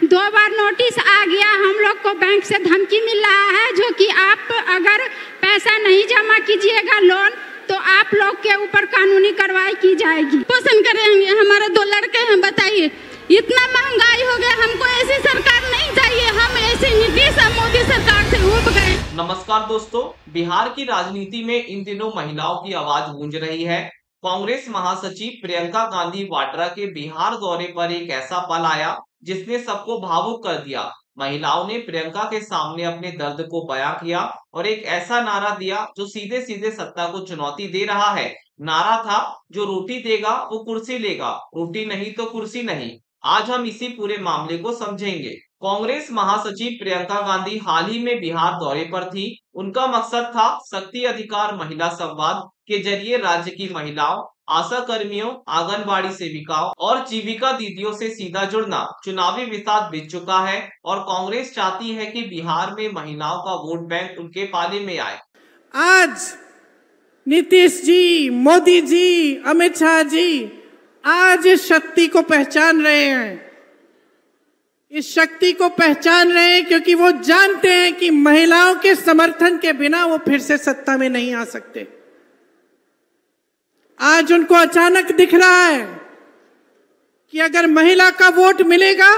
2 बार notice आ गया, हम लोग को बैंक से धमकी मिल रहा है जो कि आप अगर पैसा नहीं जमा कीजिएगा लोन तो आप लोग के ऊपर कानूनी कार्रवाई की जाएगी। पोषण करेंगे, हमारे 2 लड़के हैं, बताइए इतना महंगाई हो गया, हमको ऐसी सरकार नहीं चाहिए, हम ऐसी नीतीश और मोदी सरकार से उब गए। नमस्कार दोस्तों, बिहार की राजनीति में इन दिनों महिलाओं की आवाज गूंज रही है। कांग्रेस महासचिव प्रियंका गांधी वाड्रा के बिहार दौरे पर एक ऐसा पल आया जिसने सबको भावुक कर दिया। महिलाओं ने प्रियंका के सामने अपने दर्द को बयां किया और एक ऐसा नारा दिया जो सीधे सीधे सत्ता को चुनौती दे रहा है। नारा था, जो रोटी देगा वो कुर्सी लेगा, रोटी नहीं तो कुर्सी नहीं। आज हम इसी पूरे मामले को समझेंगे। कांग्रेस महासचिव प्रियंका गांधी हाल ही में बिहार दौरे पर थी। उनका मकसद था शक्ति अधिकार महिला संवाद के जरिए राज्य की महिलाओं, आशा कर्मियों, आंगनबाड़ी सेविकाओं और जीविका दीदियों से सीधा जुड़ना। चुनावी विवाद बीत चुका है और कांग्रेस चाहती है कि बिहार में महिलाओं का वोट बैंक उनके पाले में आए। आज नीतीश जी, मोदी जी, अमित शाह जी आज इस शक्ति को पहचान रहे हैं। इस शक्ति को पहचान रहे हैं क्योंकि वो जानते हैं कि महिलाओं के समर्थन के बिना वो फिर से सत्ता में नहीं आ सकते। आज उनको अचानक दिख रहा है कि अगर महिला का वोट मिलेगा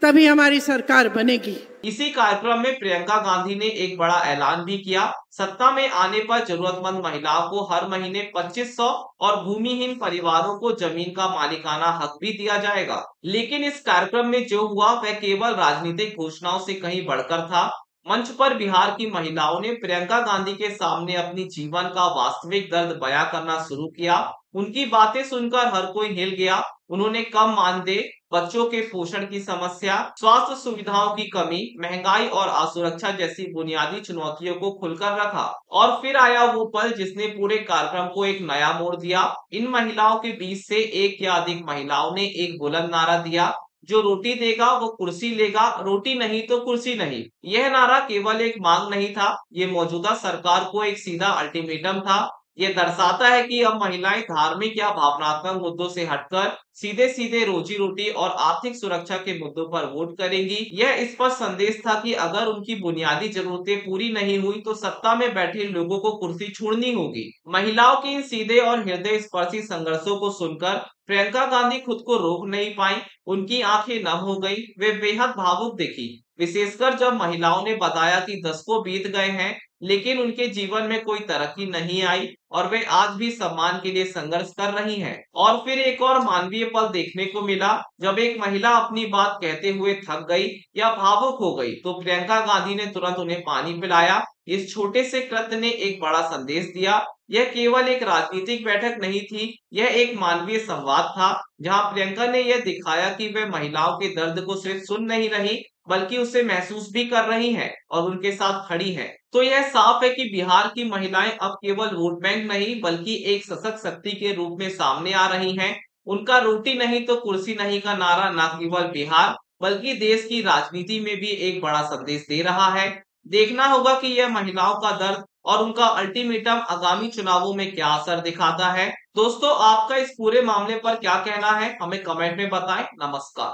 तभी हमारी सरकार बनेगी। इसी कार्यक्रम में प्रियंका गांधी ने एक बड़ा ऐलान भी किया। सत्ता में आने पर जरूरतमंद महिलाओं को हर महीने 2500 और भूमिहीन परिवारों को जमीन का मालिकाना हक भी दिया जाएगा। लेकिन इस कार्यक्रम में जो हुआ वह केवल राजनीतिक घोषणाओं से कहीं बढ़कर था। मंच पर बिहार की महिलाओं ने प्रियंका गांधी के सामने अपनी जीवन का वास्तविक दर्द बयां करना शुरू किया। उनकी बातें सुनकर हर कोई हिल गया। उन्होंने कम मानदेय, बच्चों के पोषण की समस्या, स्वास्थ्य सुविधाओं की कमी, महंगाई और असुरक्षा जैसी बुनियादी चुनौतियों को खुलकर रखा। और फिर आया वो पल जिसने पूरे कार्यक्रम को एक नया मोड़ दिया। इन महिलाओं के बीच से एक या अधिक महिलाओं ने एक बुलंद नारा दिया, जो रोटी देगा वो कुर्सी लेगा, रोटी नहीं तो कुर्सी नहीं। यह नारा केवल एक मांग नहीं था, ये मौजूदा सरकार को एक सीधा अल्टीमेटम था। ये दर्शाता है कि अब महिलाएं धार्मिक या भावनात्मक मुद्दों से हटकर सीधे सीधे रोजी रोटी और आर्थिक सुरक्षा के मुद्दों पर वोट करेंगी। यह स्पष्ट संदेश था कि अगर उनकी बुनियादी जरूरतें पूरी नहीं हुई तो सत्ता में बैठे लोगों को कुर्सी छोड़नी होगी। महिलाओं के इन सीधे और हृदय स्पर्शी संघर्षों को सुनकर प्रियंका गांधी खुद को रोक नहीं पाई। उनकी आंखें नम हो गई, वे बेहद भावुक दिखी, विशेषकर जब महिलाओं ने बताया कि दशकों बीत गए हैं लेकिन उनके जीवन में कोई तरक्की नहीं आई और वे आज भी सम्मान के लिए संघर्ष कर रही हैं। और फिर एक और मानवीय पल देखने को मिला, जब एक महिला अपनी बात कहते हुए थक गई या भावुक हो गई तो प्रियंका गांधी ने तुरंत उन्हें पानी पिलाया। इस छोटे से कृत्य ने एक बड़ा संदेश दिया। यह केवल एक राजनीतिक बैठक नहीं थी, यह एक मानवीय संवाद था, जहां प्रियंका ने यह दिखाया कि वे महिलाओं के दर्द को सिर्फ सुन नहीं रही बल्कि उसे महसूस भी कर रही हैं और उनके साथ खड़ी हैं। तो यह साफ है कि बिहार की महिलाएं अब केवल वोट बैंक नहीं बल्कि एक सशक्त शक्ति के रूप में सामने आ रही हैं। उनका रोटी नहीं तो कुर्सी नहीं का नारा न केवल बिहार बल्कि देश की राजनीति में भी एक बड़ा संदेश दे रहा है। देखना होगा कि यह महिलाओं का दर्द और उनका अल्टीमेटम आगामी चुनावों में क्या असर दिखाता है। दोस्तों, आपका इस पूरे मामले पर क्या कहना है, हमें कमेंट में बताएं। नमस्कार।